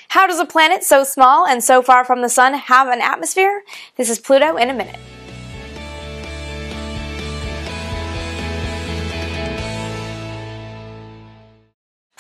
How does a planet so small and so far from the Sun have an atmosphere? This is Pluto in a minute.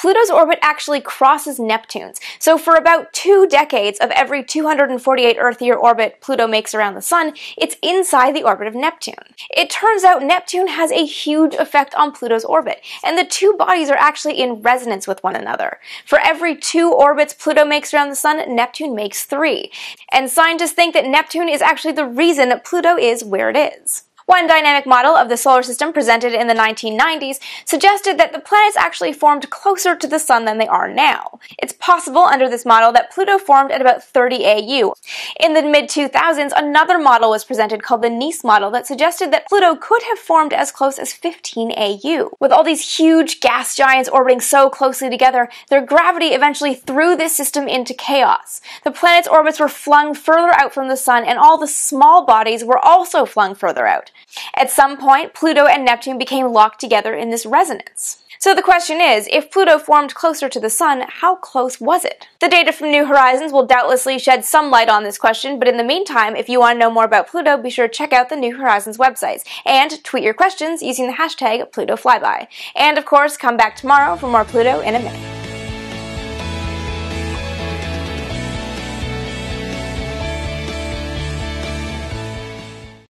Pluto's orbit actually crosses Neptune's, so for about 2 decades of every 248 Earth-year orbit Pluto makes around the Sun, it's inside the orbit of Neptune. It turns out Neptune has a huge effect on Pluto's orbit, and the two bodies are actually in resonance with one another. For every 2 orbits Pluto makes around the Sun, Neptune makes 3, and scientists think that Neptune is actually the reason that Pluto is where it is. One dynamic model of the solar system presented in the 1990s suggested that the planets actually formed closer to the Sun than they are now. It's possible under this model that Pluto formed at about 30 AU. In the mid-2000s, another model was presented called the Nice model that suggested that Pluto could have formed as close as 15 AU. With all these huge gas giants orbiting so closely together, their gravity eventually threw this system into chaos. The planets' orbits were flung further out from the Sun, and all the small bodies were also flung further out. At some point, Pluto and Neptune became locked together in this resonance. So the question is, if Pluto formed closer to the Sun, how close was it? The data from New Horizons will doubtlessly shed some light on this question, but in the meantime, if you want to know more about Pluto, be sure to check out the New Horizons websites, and tweet your questions using the hashtag PlutoFlyby. And of course, come back tomorrow for more Pluto in a minute.